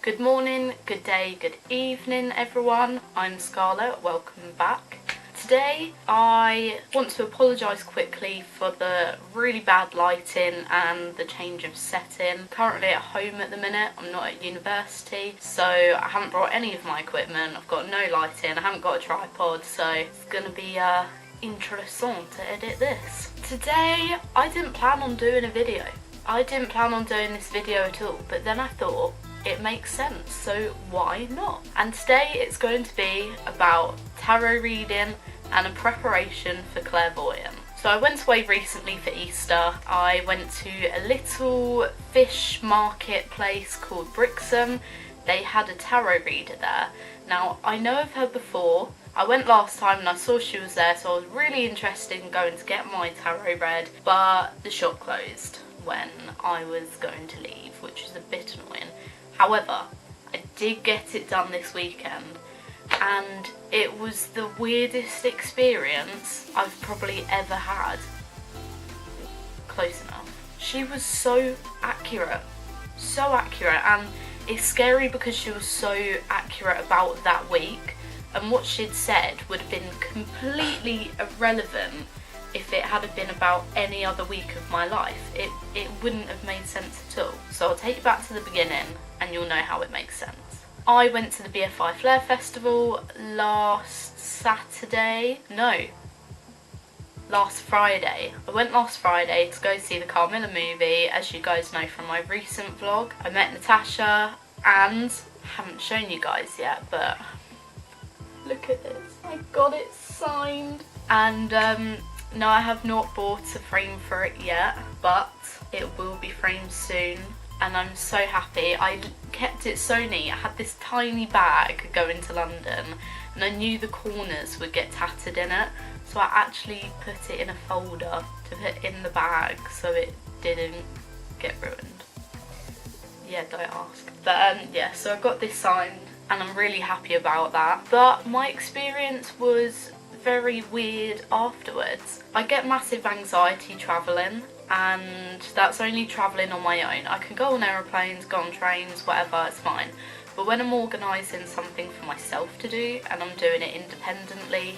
Good morning, good day, good evening everyone. I'm Scarlett, welcome back. Today I want to apologise quickly for the really bad lighting and the change of setting. Currently at home at the minute, I'm not at university, so I haven't brought any of my equipment. I've got no lighting, I haven't got a tripod, so it's gonna be interessant to edit this. Today I didn't plan on doing a video. I didn't plan on doing this video at all, but then I thought it makes sense, so why not? And today it's going to be about tarot reading and a preparation for clairvoyant. So I went away recently for Easter. I went to a little fish market place called Brixham. They had a tarot reader there. Now I know of her before. I went last time and I saw she was there, so I was really interested in going to get my tarot read, but the shop closed when I was going to leave, which is a bit annoying. However, I did get it done this weekend and it was the weirdest experience I've probably ever had. Close enough. She was so accurate, and it's scary because she was so accurate about that week, and what she'd said would have been completely irrelevant if it had been about any other week of my life. It wouldn't have made sense at all. So I'll take you back to the beginning and you'll know how it makes sense. I went to the BFI Flare Festival last Friday. I went last Friday to go see the Carmilla movie, as you guys know from my recent vlog. I met Natasha and haven't shown you guys yet, but look at this. I got it signed. And no, I have not bought a frame for it yet, but it will be framed soon. And I'm so happy. I kept it so neat. I had this tiny bag going to London and I knew the corners would get tattered in it, so I actually put it in a folder to put in the bag so it didn't get ruined. Yeah, don't ask. But yeah, so I got this signed and I'm really happy about that. But my experience was very weird afterwards. I get massive anxiety travelling, and that's only travelling on my own. I can go on aeroplanes, go on trains, whatever, it's fine. But when I'm organising something for myself to do and I'm doing it independently,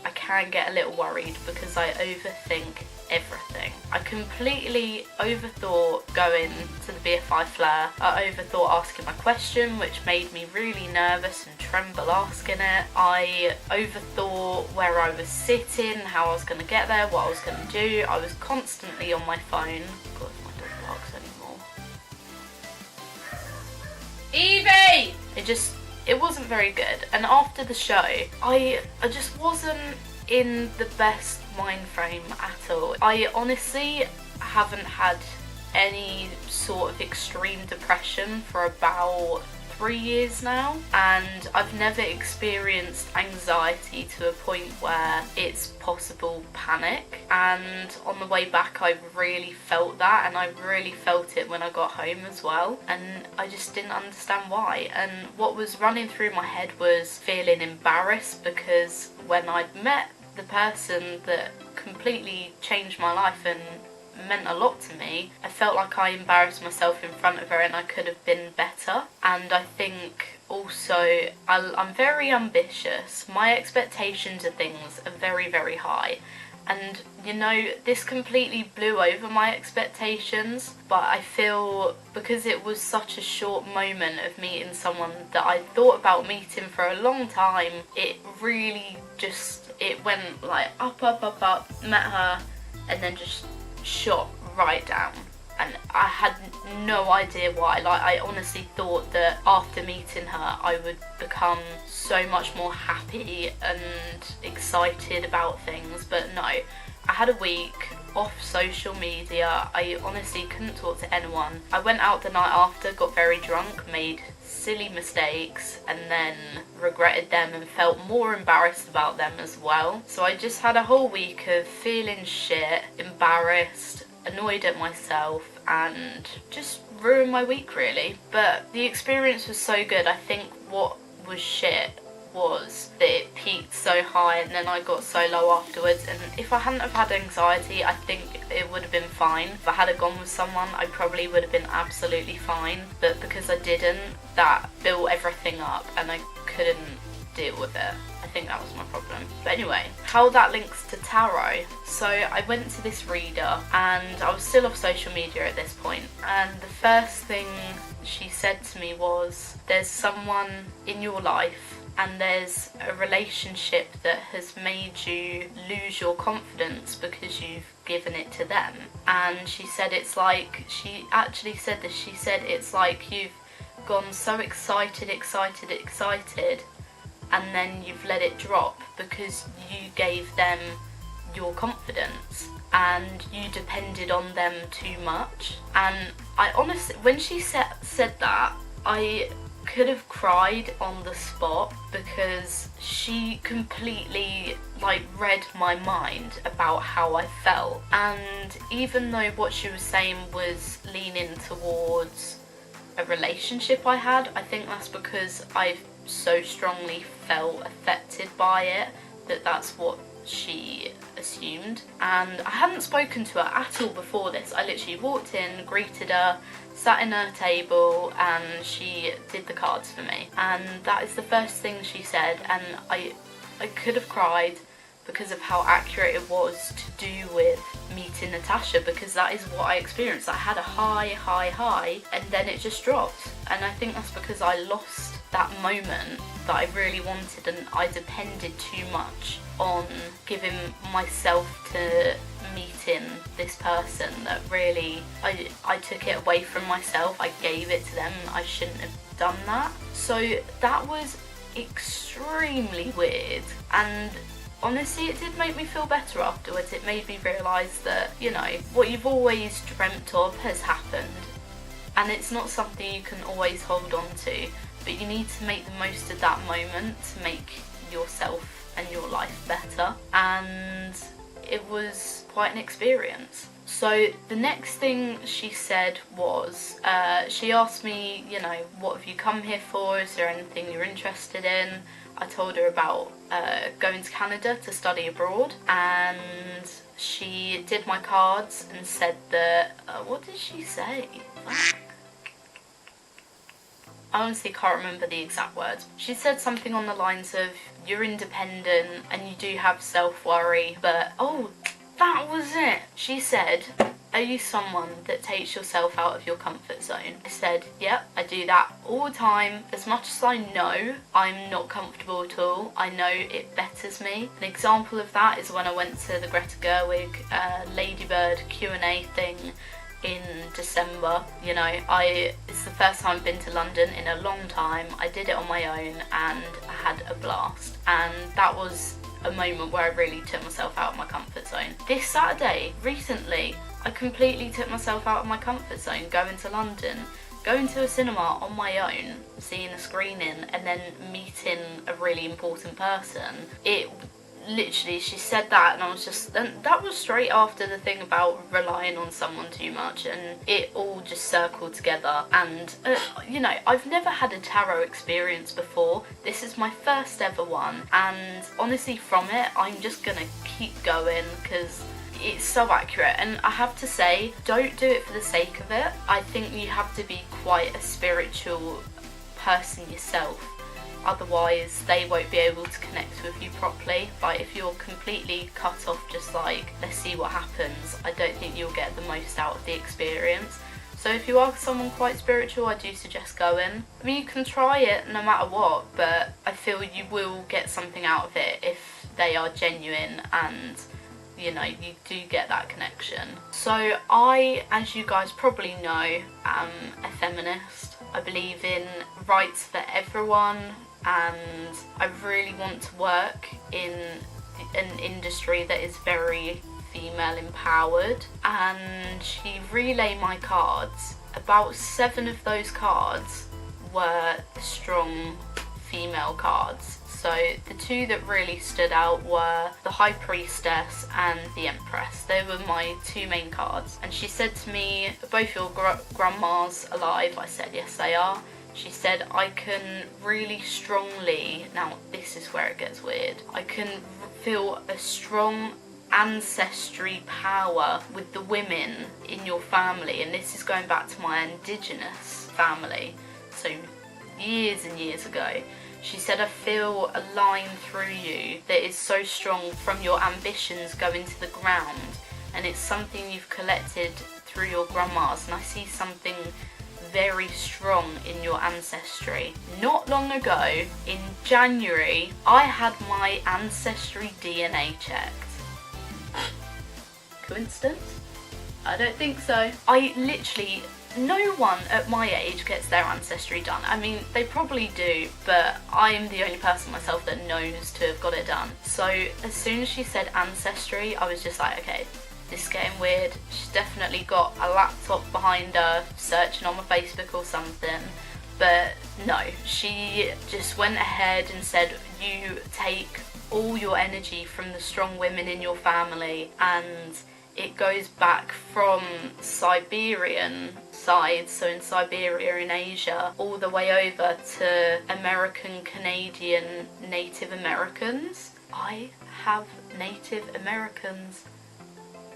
I can get a little worried because I overthink everything. I completely overthought going to the BFI Flare. I overthought asking my question, which made me really nervous and tremble asking it. I overthought where I was sitting, how I was going to get there, what I was going to do. I was constantly on my phone. God, if my dog barks anymore. Evie! It wasn't very good, and after the show I just wasn't in the best mind frame at all. I honestly haven't had any sort of extreme depression for about 3 years now, and I've never experienced anxiety to a point where it's possible panic, and on the way back I really felt that, and I really felt it when I got home as well, and I just didn't understand why. And what was running through my head was feeling embarrassed, because when I'd met the person that completely changed my life and meant a lot to me, I felt like I embarrassed myself in front of her and I could have been better. And I think also I'm very ambitious. My expectations of things are very, very high, and you know, this completely blew over my expectations. But I feel because it was such a short moment of meeting someone that I thought about meeting for a long time, it really just, it went like up, met her and then just shot right down, and I had no idea why. Like, I honestly thought that after meeting her I would become so much more happy and excited about things, but no. I had a week off social media. I honestly couldn't talk to anyone. I went out the night after, got very drunk, made silly mistakes, and then regretted them and felt more embarrassed about them as well. So I just had a whole week of feeling shit, embarrassed, annoyed at myself, and just ruined my week really. But the experience was so good. I think what was shit was that it peaked so high and then I got so low afterwards, and if I hadn't have had anxiety, I think it would have been fine. If I had gone with someone, I probably would have been absolutely fine, but because I didn't, that built everything up and I couldn't deal with it. I think that was my problem. But anyway, how that links to tarot. So I went to this reader and I was still off social media at this point, and the first thing she said to me was, there's someone in your life and there's a relationship that has made you lose your confidence because you've given it to them. And she said it's like, she actually said this, she said it's like you've gone so excited, and then you've let it drop because you gave them your confidence and you depended on them too much. And I honestly, when she said that, I could have cried on the spot because she completely read my mind about how I felt. And even though what she was saying was leaning towards a relationship I had, I think that's because I've so strongly felt affected by it that's what she assumed. And I hadn't spoken to her at all before this. I literally walked in, greeted her, sat in her table, and she did the cards for me. And that is the first thing she said, and I could have cried because of how accurate it was to do with meeting Natasha, because that is what I experienced. I had a high, and then it just dropped. And I think that's because I lost that moment that I really wanted, and I depended too much on giving myself to meeting this person that really, I took it away from myself. I gave it to them. I shouldn't have done that. So that was extremely weird, and honestly, it did make me feel better afterwards. It made me realise that, you know, what you've always dreamt of has happened, and it's not something you can always hold on to, but you need to make the most of that moment to make yourself and your life better. And it was quite an experience. So the next thing she said was, she asked me, you know, what have you come here for? Is there anything you're interested in? I told her about going to Canada to study abroad, and she did my cards and said that, what did she say? I honestly can't remember the exact words. She said something on the lines of, you're independent and you do have self-worry, but, oh, that was it. She said, are you someone that takes yourself out of your comfort zone? I said, yep, I do that all the time. As much as I know I'm not comfortable at all, I know it betters me. An example of that is when I went to the Greta Gerwig Ladybird Q&A thing in December. You know, it's the first time I've been to London in a long time. I did it on my own and I had a blast, and that was a moment where I really took myself out of my comfort zone. This Saturday, recently, I completely took myself out of my comfort zone, going to London, going to a cinema on my own, seeing a screening, and then meeting a really important person. It literally, she said that and I was just, and that was straight after the thing about relying on someone too much, and it all just circled together. And you know, I've never had a tarot experience before. This is my first ever one, and honestly from it I'm just gonna keep going because it's so accurate. And I have to say, don't do it for the sake of it. I think you have to be quite a spiritual person yourself, otherwise they won't be able to connect with you properly. Like, if you're completely cut off, just like, let's see what happens, I don't think you'll get the most out of the experience. So if you are someone quite spiritual, I do suggest going. I mean, you can try it no matter what, but I feel you will get something out of it if they are genuine and, you know, you do get that connection. So I, as you guys probably know, am a feminist. I believe in rights for everyone, and I really want to work in an industry that is very female empowered. And she relayed my cards. About 7 of those cards were strong female cards. So the 2 that really stood out were the High Priestess and the Empress. They were my 2 main cards. And she said to me, are both your grandmas alive? I said, yes, they are. She said, I can really strongly, now this is where it gets weird, I can feel a strong ancestry power with the women in your family, and this is going back to my indigenous family, so years and years ago. She said, I feel a line through you that is so strong from your ambitions going to the ground, and it's something you've collected through your grandmas, and I see something very strong in your ancestry. Not long ago, in January, I had my ancestry DNA checked. Coincidence? I don't think so. No one at my age gets their ancestry done. I mean, they probably do, but I'm the only person myself that knows to have got it done. So as soon as she said ancestry, I was just like, okay, this is getting weird. She's definitely got a laptop behind her, searching on my Facebook or something. But no, she just went ahead and said, you take all your energy from the strong women in your family, and it goes back from Siberian side, so in Siberia in Asia, all the way over to American, Canadian, Native Americans. I have Native Americans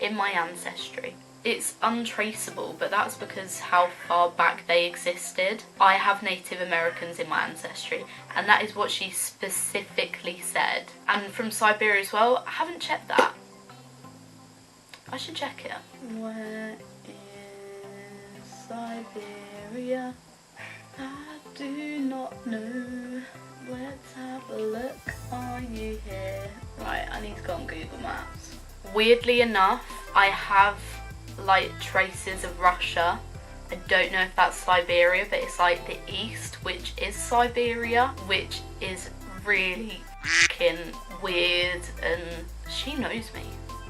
in my ancestry. It's untraceable, but that's because how far back they existed. I have Native Americans in my ancestry, and that is what she specifically said. And from Siberia as well. I haven't checked that. I should check it. Where is Siberia? I do not know. Let's have a look. Are you here? Right, I need to go on Google Maps. Weirdly enough, I have like traces of Russia. I don't know if that's Siberia, but it's like the east, which is Siberia, which is really fucking weird, and she knows me.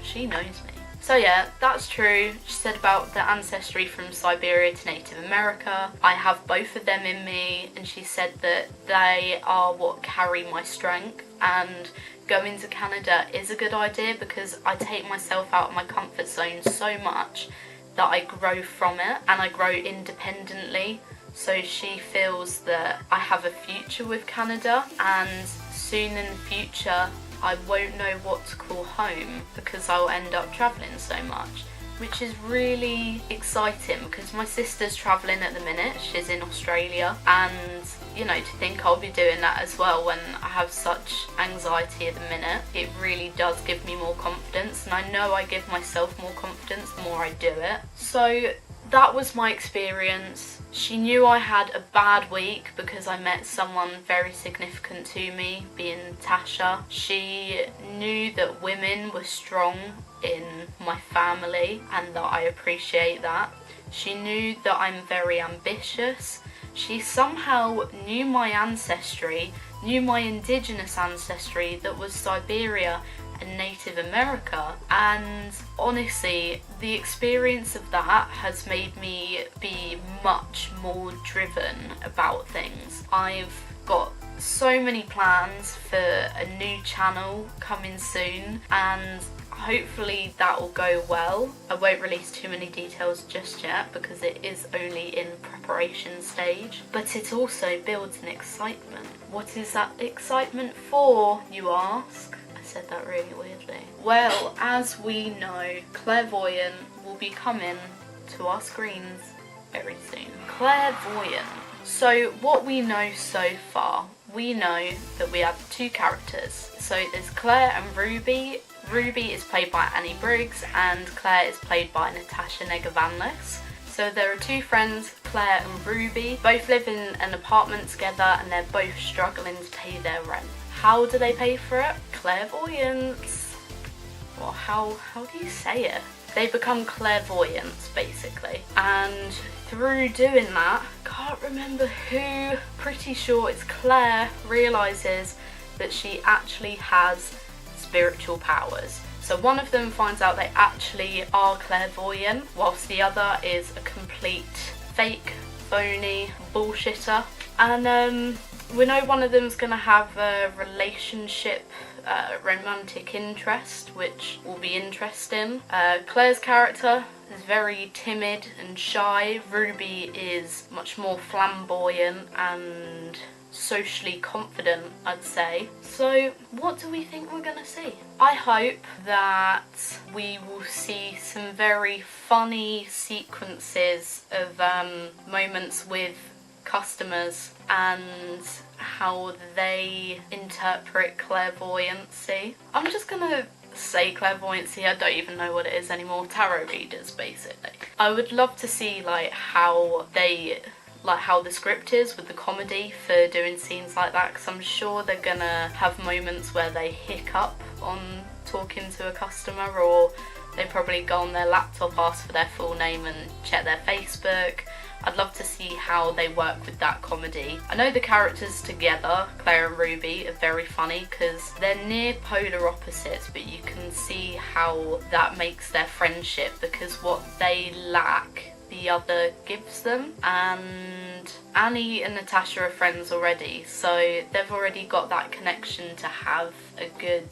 She knows me. So yeah, that's true. She said about the ancestry from Siberia to Native America. I have both of them in me, and she said that they are what carry my strength, and going to Canada is a good idea because I take myself out of my comfort zone so much that I grow from it and I grow independently. So she feels that I have a future with Canada, and soon in the future I won't know what to call home because I'll end up travelling so much, which is really exciting because my sister's travelling at the minute. She's in Australia, and you know, to think I'll be doing that as well when I have such anxiety at the minute, it really does give me more confidence, and I know I give myself more confidence the more I do it. So that was my experience. She knew I had a bad week because I met someone very significant to me, being Tasha. She knew that women were strong in my family and that I appreciate that. She knew that I'm very ambitious. She somehow knew my ancestry, knew my indigenous ancestry that was Siberia and Native America, and honestly the experience of that has made me be much more driven about things. I've got so many plans for a new channel coming soon, and hopefully that will go well. I won't release too many details just yet because it is only in preparation stage, but it also builds an excitement. What is that excitement for, you ask? I said that really weirdly. Well, as we know, Clairvoyant will be coming to our screens very soon. Clairvoyant. So what we know so far, we know that we have two characters. So there's Claire and Ruby. Ruby is played by Annie Briggs and Claire is played by Natasha Negavanlis. So there are two friends, Claire and Ruby, both live in an apartment together, and they're both struggling to pay their rent. How do they pay for it? Clairvoyance. Well, how do you say it? They become clairvoyants, basically. And through doing that, can't remember who, pretty sure it's Claire, realises that she actually has spiritual powers. So one of them finds out they actually are clairvoyant, whilst the other is a complete fake, phony bullshitter. And We know one of them's going to have a relationship, romantic interest, which will be interesting. Claire's character is very timid and shy. Ruby is much more flamboyant and socially confident, I'd say. So what do we think we're gonna see? I hope that we will see some very funny sequences of moments with customers and how they interpret clairvoyancy. I'm just gonna say clairvoyancy, I don't even know what it is anymore. Tarot readers, basically. I would love to see how the script is with the comedy for doing scenes like that, because I'm sure they're gonna have moments where they hiccup on talking to a customer, or they probably go on their laptop, ask for their full name and check their Facebook. I'd love to see how they work with that comedy. I know the characters together, Claire and Ruby, are very funny because they're near polar opposites, but you can see how that makes their friendship, because what they lack the other gives them. And Annie and Natasha are friends already, so they've already got that connection to have a good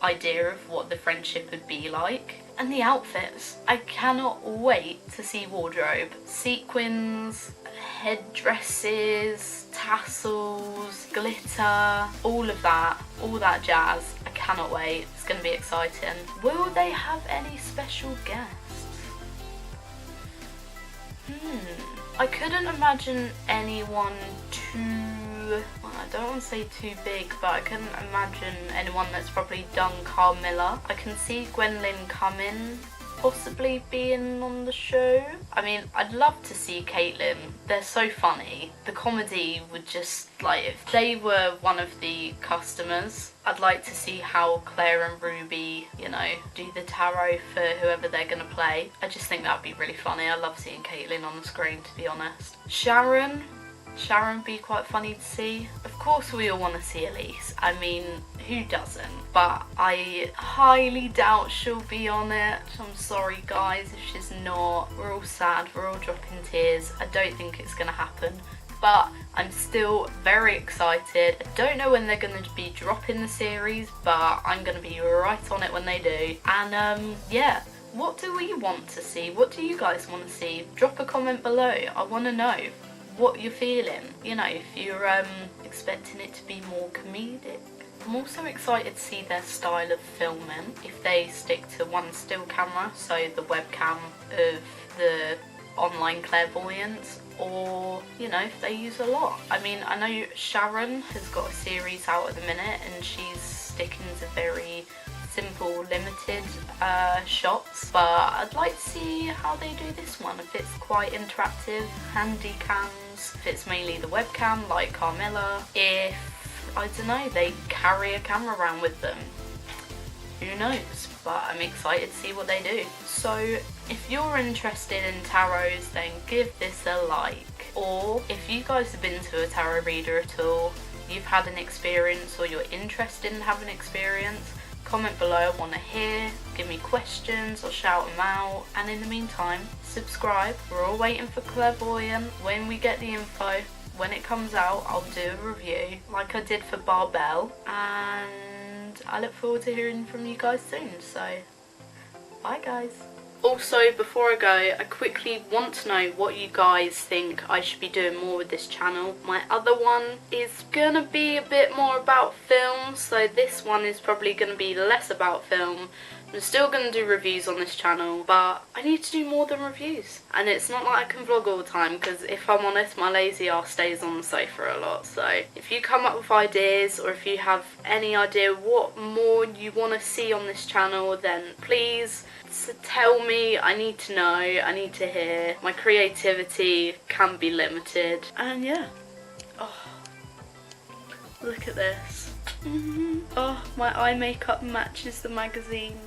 idea of what the friendship would be like. And the outfits, I cannot wait to see wardrobe. Sequins, headdresses, tassels, glitter, all that jazz. I cannot wait, it's going to be exciting. Will they have any special guests? I couldn't imagine anyone too, well, I don't want to say too big, but I couldn't imagine anyone that's probably done Carmilla. I can see Gwendolyn Cumming possibly being on the show. I mean, I'd love to see Caitlin. They're so funny. The comedy would just, if they were one of the customers, I'd like to see how Claire and Ruby, do the tarot for whoever they're going to play. I just think that'd be really funny. I love seeing Caitlin on the screen, to be honest. Sharon would be quite funny to see. Of course we all want to see Elise. I mean, who doesn't? But I highly doubt she'll be on it. I'm sorry guys if she's not. We're all sad, we're all dropping tears. I don't think it's going to happen. But I'm still very excited. I don't know when they're going to be dropping the series, but I'm going to be right on it when they do. And yeah, what do we want to see? What do you guys want to see? Drop a comment below. I want to know what you're feeling. If you're expecting it to be more comedic. I'm also excited to see their style of filming. If they stick to one still camera, so the webcam of the online clairvoyance, or if they use a lot. I mean, I know Sharon has got a series out at the minute and she's sticking to very simple, limited shots, but I'd like to see how they do this one. If it's quite interactive, handy cams, if it's mainly the webcam like Carmilla, if, I don't know, they carry a camera around with them. Who knows? But I'm excited to see what they do. So if you're interested in tarots, then give this a like. Or if you guys have been to a tarot reader at all, you've had an experience, or you're interested in having an experience, comment below. I want to hear, give me questions or shout them out. And in the meantime, subscribe. We're all waiting for Clairvoyant. When we get the info, when it comes out, I'll do a review like I did for Barbell, and I look forward to hearing from you guys soon. So bye guys. Also, before I go, I quickly want to know what you guys think I should be doing more with this channel. My other one is gonna be a bit more about film, so this one is probably gonna be less about film. I'm still gonna do reviews on this channel, but I need to do more than reviews. And it's not like I can vlog all the time, because if I'm honest, my lazy ass stays on the sofa a lot. So if you come up with ideas, or if you have any idea what more you want to see on this channel, then please tell me. I need to know, I need to hear. My creativity can be limited. And yeah. Oh, look at this. Oh, my eye makeup matches the magazine.